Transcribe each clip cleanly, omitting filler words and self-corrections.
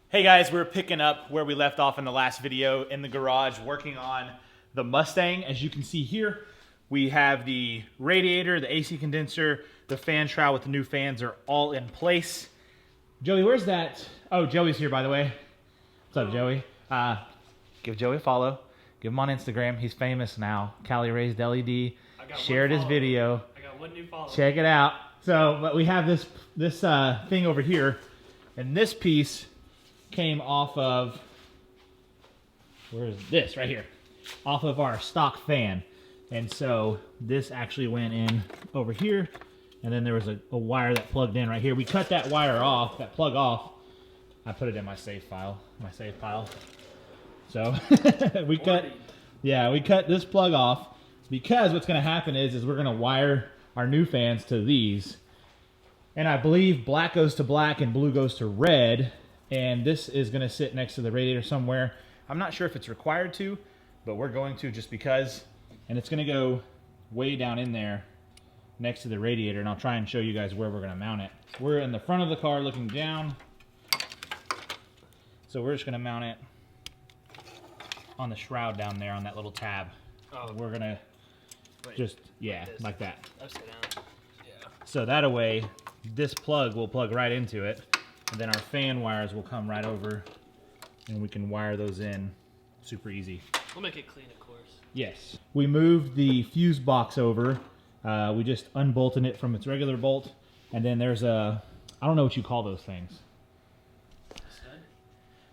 Hey guys, we're picking up where we left off in the last video in the garage working on the Mustang. As you can see here, we have the radiator, the AC condenser, the fan shroud with the new fans are all in place. Joey, where's that? Oh, Joey's here, by the way. What's up, Joey? Give Joey a follow. Give him on Instagram. He's famous now. Cali Raised LED. Shared his video. I got one new follower. Check it out. So, but we have this thing over here, and this piece came off of, where is this? Right here. Off of our stock fan. And so this actually went in over here, and then there was a wire that plugged in right here. We cut that wire off, that plug off. I put it in my save file, So we cut this plug off because what's going to happen is we're going to wire our new fans to these. And I believe black goes to black and blue goes to red. And this is going to sit next to the radiator somewhere. I'm not sure if it's required to, but we're going to just because. And it's going to go way down in there next to the radiator. And I'll try and show you guys where we're going to mount it. We're in the front of the car looking down. So we're just going to mount it on the shroud down there on that little tab. Oh, we're going to just, yeah, like that. Upside down. Yeah. So that way, this plug will plug right into it. And then our fan wires will come right over and we can wire those in super easy. We'll make it clean, of course. Yes. We moved the fuse box over. We just unbolted it from its regular bolt. And then there's a, I don't know what you call those things. Stud?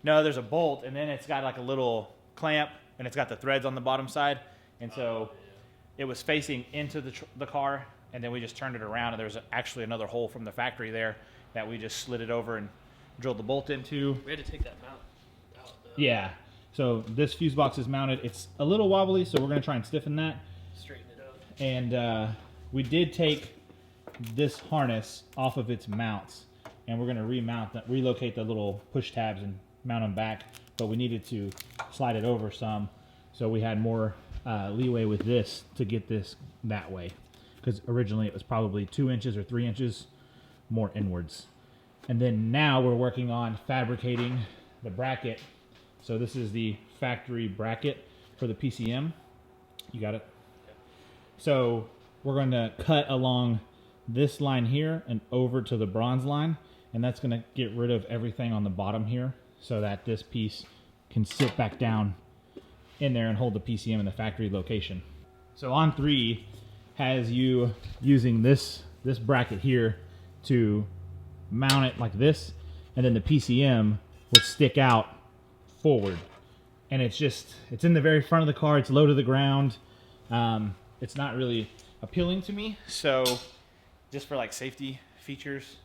No, there's a bolt and then it's got like a little clamp and it's got the threads on the bottom side. And so it was facing into the car and then we just turned it around and there's actually another hole from the factory there that we just slid it over and drilled the bolt into. We had to take that mount out, though. Yeah. So this fuse box is mounted. It's a little wobbly, so we're going to try and stiffen that. Straighten it up. And we did take this harness off of its mounts, and we're going to relocate the little push tabs and mount them back. But we needed to slide it over some, so we had more leeway with this to get this that way. Because originally it was probably 2 inches or 3 inches more inwards. And then now we're working on fabricating the bracket. So this is the factory bracket for the PCM. You got it? Yep. So we're going to cut along this line here and over to the bronze line. And that's going to get rid of everything on the bottom here so that this piece can sit back down in there and hold the PCM in the factory location. So on 3 has you using this bracket here to mount it like this, and then the PCM would stick out forward. And it's in the very front of the car, it's low to the ground. It's not really appealing to me, so just for like safety features.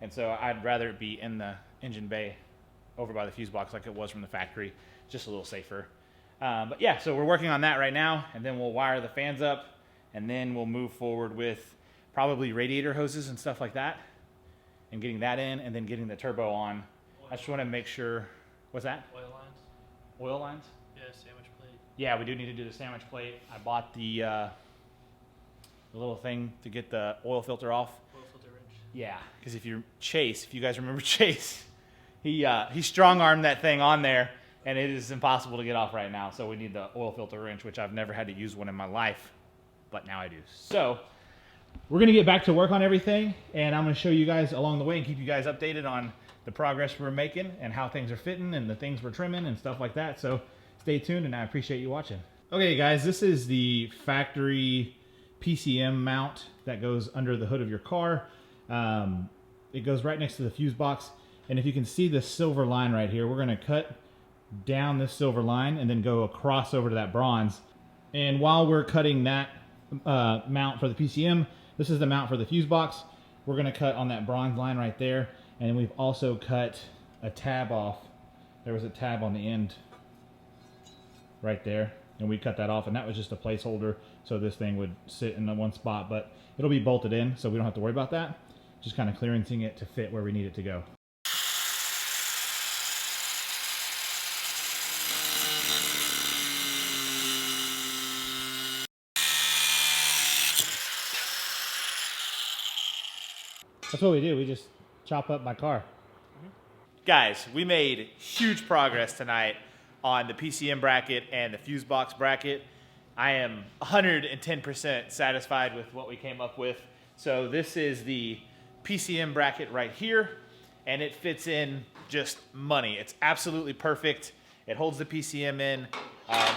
And so I'd rather it be in the engine bay over by the fuse box like it was from the factory, just a little safer. But yeah, so we're working on that right now, and then we'll wire the fans up, and then we'll move forward with probably radiator hoses and stuff like that, and getting that in, and then getting the turbo on. I just want to make sure, what's that? Oil lines? Oil lines? Yeah, sandwich plate. Yeah, we do need to do the sandwich plate. I bought the little thing to get the oil filter off. Oil filter wrench. Yeah, because if you guys remember Chase, he strong-armed that thing on there, and it is impossible to get off right now. So we need the oil filter wrench, which I've never had to use one in my life, but now I do. So we're going to get back to work on everything, and I'm going to show you guys along the way and keep you guys updated on the progress we're making and how things are fitting and the things we're trimming and stuff like that. So stay tuned, and I appreciate you watching. Okay, guys, this is the factory PCM mount that goes under the hood of your car. It goes right next to the fuse box, and if you can see this silver line right here, we're going to cut down this silver line and then go across over to that bronze. And while we're cutting that mount for the PCM, this is the mount for the fuse box. We're going to cut on that bronze line right there. And we've also cut a tab off. There was a tab on the end right there. And we cut that off. And that was just a placeholder so this thing would sit in the one spot. But it'll be bolted in, so we don't have to worry about that. Just kind of clearancing it to fit where we need it to go. That's what we do. We just chop up my car. Guys, we made huge progress tonight on the PCM bracket and the fuse box bracket. I am 110% satisfied with what we came up with. So this is the PCM bracket right here, and it fits in just money. It's absolutely perfect. It holds the PCM in.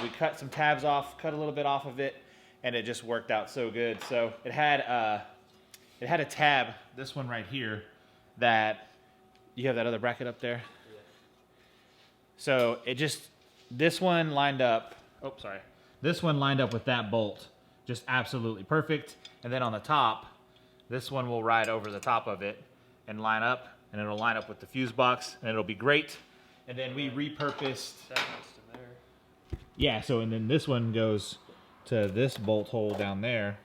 We cut some tabs off, cut a little bit off of it, and it just worked out so good. So it had a tab, this one right here, that you have that other bracket up there. Yeah. So this one lined up. Oh, sorry. This one lined up with that bolt, just absolutely perfect. And then on the top, this one will ride over the top of it and line up, and it'll line up with the fuse box, and it'll be great. And then we repurposed. That goes to there. Yeah. So and then this one goes to this bolt hole down there,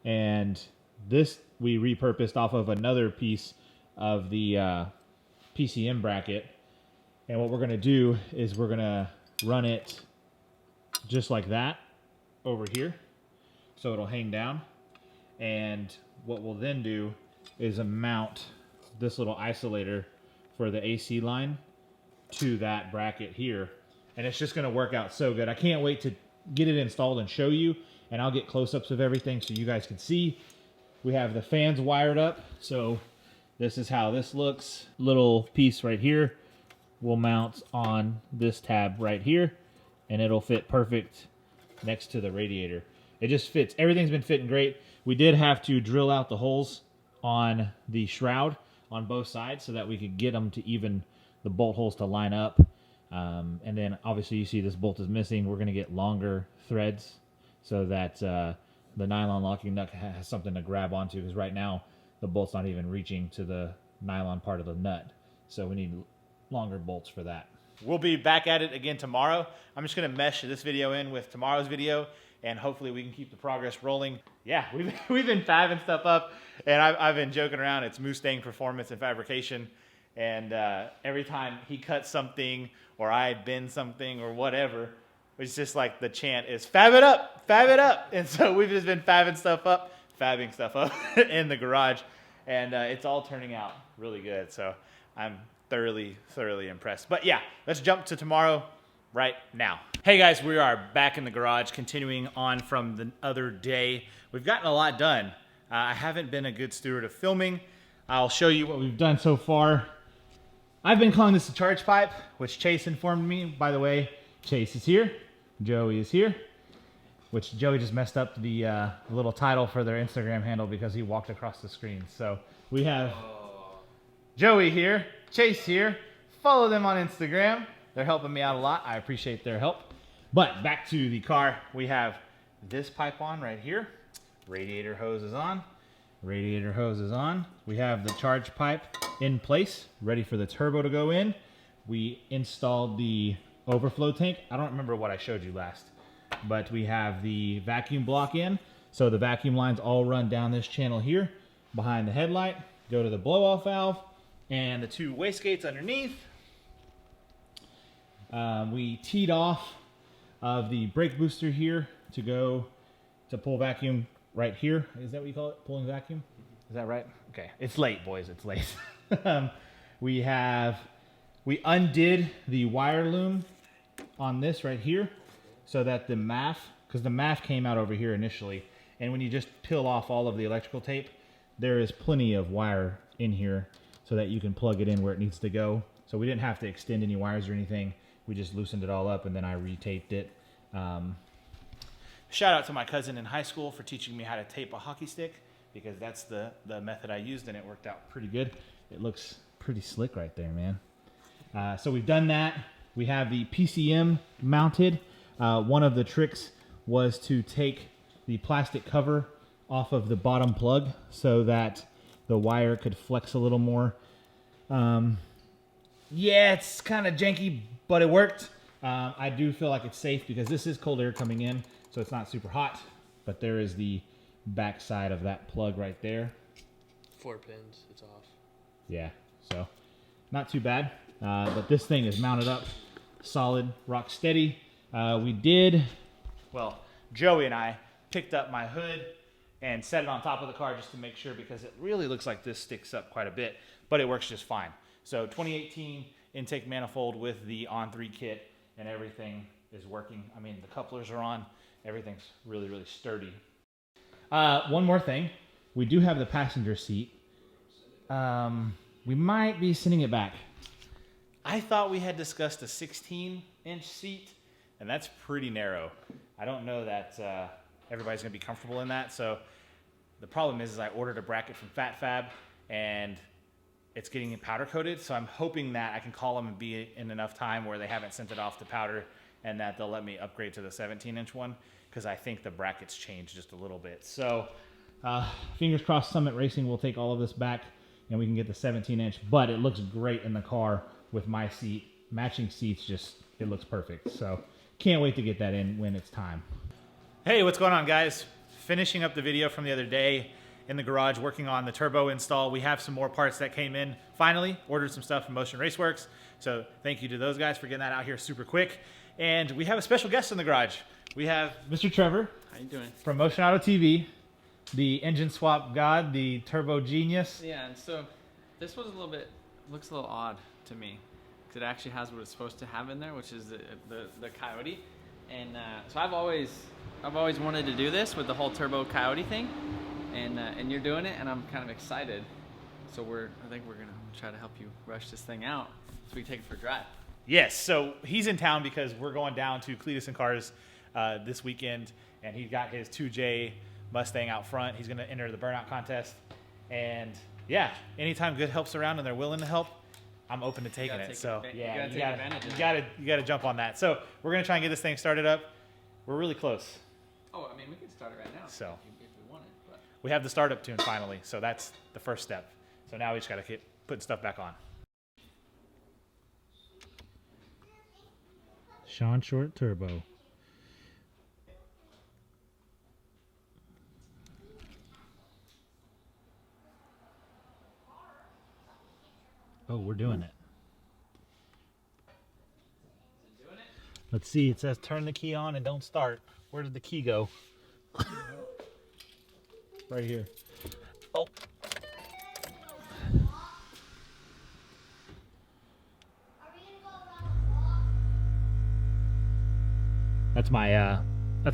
and this we repurposed off of another piece of the PCM bracket. And what we're gonna do is we're gonna run it just like that over here, so it'll hang down. And what we'll then do is mount this little isolator for the AC line to that bracket here, and it's just gonna work out so good. I can't wait to get it installed and show you, and I'll get close-ups of everything so you guys can see. We have the fans wired up, so this is how this looks. Little piece right here will mount on this tab right here, and it'll fit perfect next to the radiator. It just fits. Everything's been fitting great. We did have to drill out the holes on the shroud on both sides so that we could get them to even the bolt holes to line up. And then obviously you see this bolt is missing. We're going to get longer threads so that the nylon locking nut has something to grab onto, because right now the bolt's not even reaching to the nylon part of the nut. So we need longer bolts for that. We'll be back at it again tomorrow. I'm just going to mesh this video in with tomorrow's video, and hopefully we can keep the progress rolling. Yeah, we've been fabbing stuff up, and I've been joking around. It's Moostang Performance and Fabrication, and every time he cuts something or I bend something or whatever, it's just like the chant is fab it up, fab it up. And so we've just been fabbing stuff up in the garage, and it's all turning out really good. So I'm thoroughly impressed. But yeah, let's jump to tomorrow right now. Hey guys, we are back in the garage, continuing on from the other day. We've gotten a lot done. I haven't been a good steward of filming. I'll show you what we've done so far. I've been calling this a charge pipe, which Chase informed me. By the way, Chase is here, Joey is here, which Joey just messed up the little title for their Instagram handle because he walked across the screen. So we have Joey here, Chase here. Follow them on Instagram. They're helping me out a lot. I appreciate their help. But back to the car. We have this pipe on right here. Radiator hose is on. Radiator hose is on. We have the charge pipe in place, ready for the turbo to go in. We installed the overflow tank. I don't remember what I showed you last, but we have the vacuum block in. So the vacuum lines all run down this channel here behind the headlight, go to the blow-off valve, and the two wastegates underneath. We teed off of the brake booster here to go to pull vacuum right here. Is that what you call it? Pulling vacuum? Is that right? Okay. It's late, boys. It's late. We undid the wire loom on this right here so that the MAF, because the MAF came out over here initially, and when you just peel off all of the electrical tape, there is plenty of wire in here so that you can plug it in where it needs to go. So we didn't have to extend any wires or anything. We just loosened it all up, and then I retaped it. Shout out to my cousin in high school for teaching me how to tape a hockey stick, because that's the method I used, and it worked out pretty good. It looks pretty slick right there, man. So we've done that. We have the PCM mounted. One of the tricks was to take the plastic cover off of the bottom plug so that the wire could flex a little more. Yeah, it's kind of janky, but it worked. I do feel like it's safe because this is cold air coming in, so it's not super hot. But there is the back side of that plug right there. 4 pins, it's off. Yeah, so not too bad. But this thing is mounted up solid, rock steady. Joey and I picked up my hood and set it on top of the car just to make sure, because it really looks like this sticks up quite a bit, but it works just fine. So 2018 intake manifold with the on-3 kit and everything is working. I mean, the couplers are on. Everything's really, really sturdy. One more thing. We do have the passenger seat. We might be sending it back. I thought we had discussed a 16-inch seat, and that's pretty narrow. I don't know that everybody's going to be comfortable in that. So the problem is I ordered a bracket from Fat Fab, and it's getting powder coated. So I'm hoping that I can call them and be in enough time where they haven't sent it off to powder, and that they'll let me upgrade to the 17-inch one, because I think the brackets changed just a little bit. So fingers crossed Summit Racing will take all of this back and we can get the 17-inch, but it looks great in the car with my seat. Matching seats, just, it looks perfect. So can't wait to get that in when it's time. Hey, what's going on, guys? Finishing up the video from the other day in the garage, working on the turbo install. We have some more parts that came in. Finally, ordered some stuff from Motion Raceworks. So thank you to those guys for getting that out here super quick. And we have a special guest in the garage. We have Mr. Trevor. How you doing? From Motion Auto TV, the engine swap god, the turbo genius. Yeah, and so this was looks a little odd to me, because it actually has what it's supposed to have in there, which is the Coyote. And so I've always wanted to do this with the whole turbo Coyote thing, and you're doing it, and I'm kind of excited. So I think we're gonna try to help you rush this thing out so we can take it for a drive. Yes, so he's in town because we're going down to Cletus and Cars this weekend, and he got his 2J Mustang out front. He's going to enter the burnout contest, and yeah, anytime good help's around and they're willing to help, I'm open to taking it. So yeah, you got to jump on that. So we're going to try and get this thing started up. We're really close. Oh, I mean, we can start it right now. So if we want it, but we have the startup tune finally, so that's the first step. So now we just got to keep putting stuff back on. Sean Short Turbo. Oh, we're doing it. Let's see, it says turn the key on and don't start. Where did the key go? Right here. Oh. That's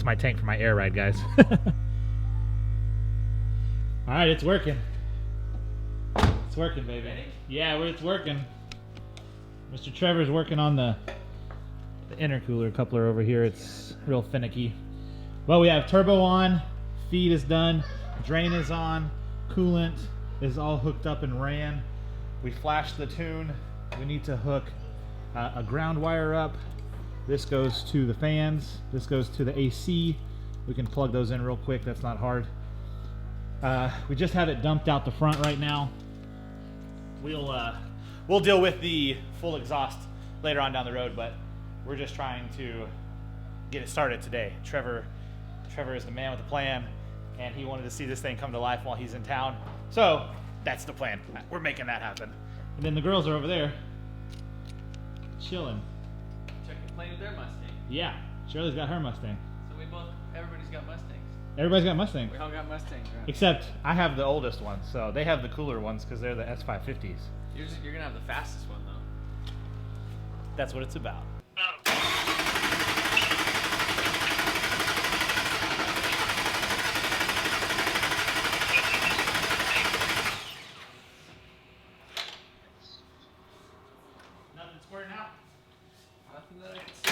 my tank for my air ride, guys. All right, it's working. It's working, baby. Ready? Yeah, it's working. Mr. Trevor's working on the intercooler coupler over here. It's real finicky. Well, we have turbo on, feed is done, drain is on, coolant is all hooked up and ran. We flashed the tune. We need to hook a ground wire up. This goes to the fans. This goes to the AC. We can plug those in real quick. That's not hard. We just have it dumped out the front right now. We'll deal with the full exhaust later on down the road, but we're just trying to get it started today. Trevor is the man with the plan, and he wanted to see this thing come to life while he's in town. So that's the plan. We're making that happen. And then the girls are over there chilling. playing with their Mustang. Yeah, Shirley's got her Mustang. So everybody's got Mustangs. Everybody's got Mustangs. We all got Mustangs, right? Except I have the oldest ones, so they have the cooler ones because they're the S550s. You're gonna have the fastest one though. That's what it's about. Nothing squirting out. Nothing that I can see.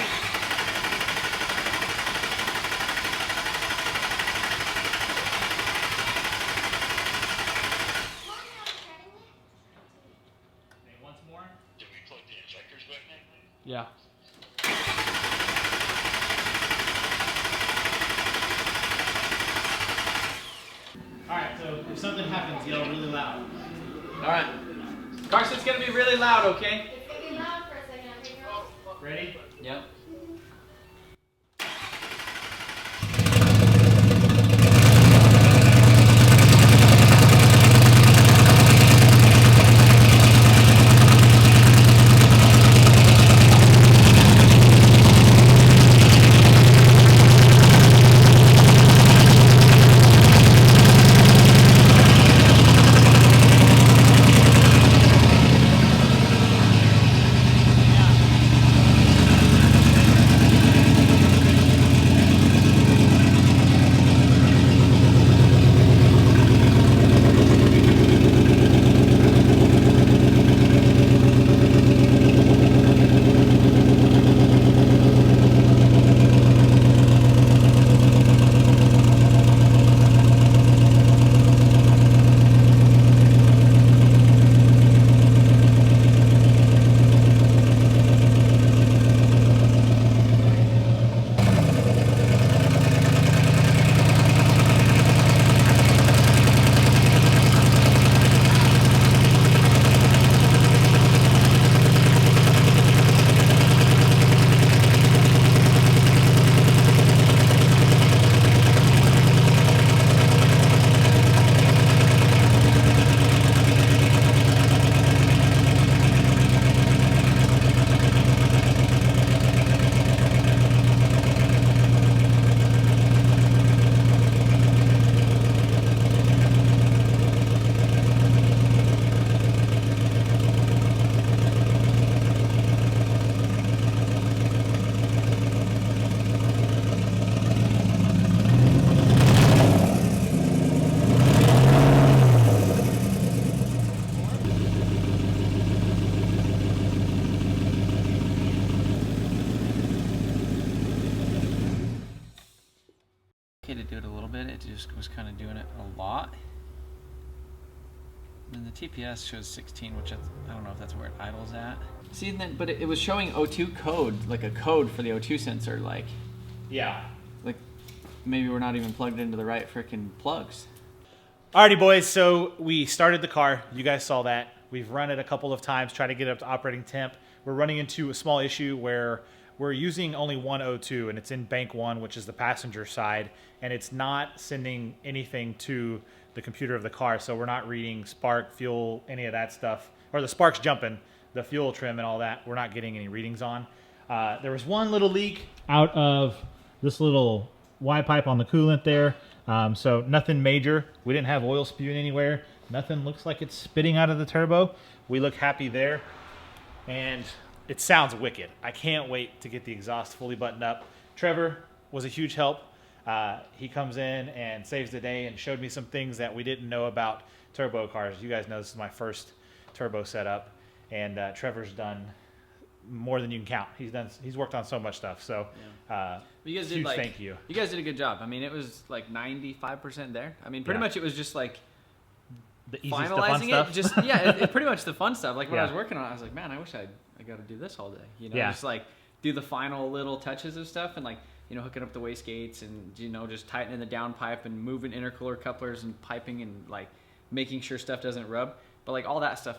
Once more. Did we plug the injectors back in? Yeah. Alright, so if something happens, yell really loud. Alright. Carson's gonna be really loud, okay? It's gonna be loud for a second. I'll take her off. Ready? Yep. to do it a little bit. It just was kind of doing it a lot. And the TPS shows 16, which I don't know if that's where it idles at. See, then, but it was showing O2 code, like a code for the O2 sensor, like maybe we're not even plugged into the right freaking plugs. Alrighty, boys. So we started the car. You guys saw that. We've run it a couple of times, try to get it up to operating temp. We're running into a small issue where we're using only one O2, and it's in bank 1, which is the passenger side, and it's not sending anything to the computer of the car. So we're not reading spark, fuel, any of that stuff, or the spark's jumping, the fuel trim and all that. We're not getting any readings on. There was one little leak out of this little Y pipe on the coolant there. So nothing major. We didn't have oil spewing anywhere. Nothing looks like it's spitting out of the turbo. We look happy there. And it sounds wicked. I can't wait to get the exhaust fully buttoned up. Trevor was a huge help. He comes in and saves the day and showed me some things that we didn't know about turbo cars. You guys know this is my first turbo setup. And Trevor's done more than you can count. He's worked on so much stuff. So you guys huge did thank you. You guys did a good job. I mean, it was like 95% there. I mean, pretty much it was just like the easy finalizing stuff. it. Just it pretty much the fun stuff. Like when I was working on it, I was like, man, I wish I got to do this all day. You know, just like do the final little touches of stuff and like hooking up the wastegates and just tightening the downpipe and moving intercooler couplers and piping and like making sure stuff doesn't rub. But like all that stuff,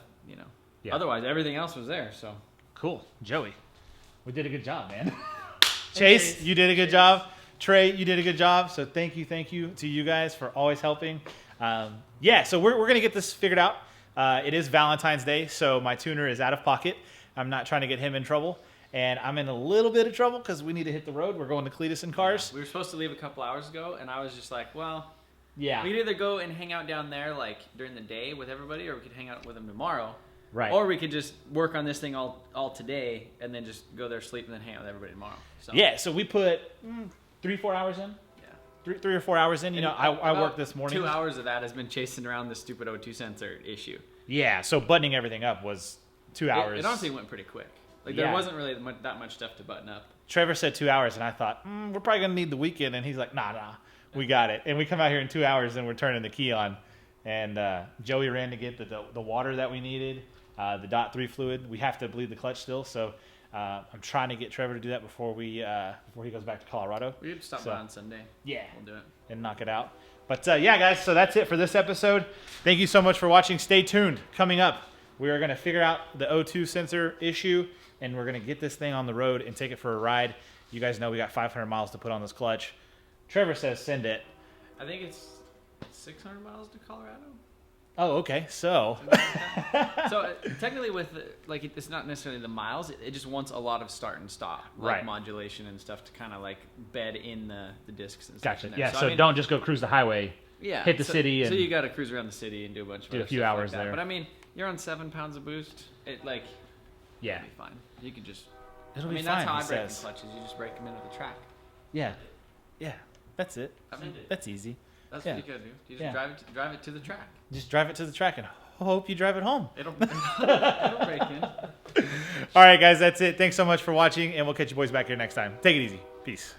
otherwise everything else was there. So. Cool. Joey, we did a good job, man. Chase, you did a good job. Trey, you did a good job. So thank you to you guys for always helping. So we're going to get this figured out. It is Valentine's Day, so my tuner is out of pocket. I'm not trying to get him in trouble. And I'm in a little bit of trouble because we need to hit the road. We're going to Cletus and Cars. We were supposed to leave a couple hours ago, and I was just like, well, we could either go and hang out down there like during the day with everybody, or we could hang out with them tomorrow. Right. Or we could just work on this thing all today and then just go there, sleep, and then hang out with everybody tomorrow. So. Yeah, so we put 3-4 hours in. Yeah. 3 or 4 hours in. I worked this morning. 2 hours of that has been chasing around this stupid O2 sensor issue. Yeah, so buttoning everything up was 2 hours. It honestly went pretty quick. Like there wasn't really that much stuff to button up. Trevor said 2 hours, and I thought, we're probably going to need the weekend. And he's like, nah, we got it. And we come out here in 2 hours, and we're turning the key on. And Joey ran to get the water that we needed. The .3 fluid. We have to bleed the clutch still, so I'm trying to get Trevor to do that before he goes back to Colorado. We could stop by on Sunday. Yeah, we'll do it and knock it out. But guys, so that's it for this episode. Thank you so much for watching. Stay tuned. Coming up, we are going to figure out the O2 sensor issue, and we're going to get this thing on the road and take it for a ride. You guys know we got 500 miles to put on this clutch. Trevor says send it. I think it's 600 miles to Colorado. Oh, okay. So, so technically, with it's not necessarily the miles. It just wants a lot of start and stop, like modulation and stuff to kind of like bed in the discs and stuff. Gotcha. Yeah. So don't just go cruise the highway. Yeah. Hit the city. So you got to cruise around the city and do a bunch of a few hours there. But I mean, you're on 7 pounds of boost. It'll be fine. You can just. It'll be fine. That's how I break the clutches. You just break them into the track. Yeah. Yeah. That's it. That's easy. That's what you gotta do. You just drive it to the track. Just drive it to the track and hope you drive it home. It'll break in. All right, guys, that's it. Thanks so much for watching, and we'll catch you boys back here next time. Take it easy. Peace.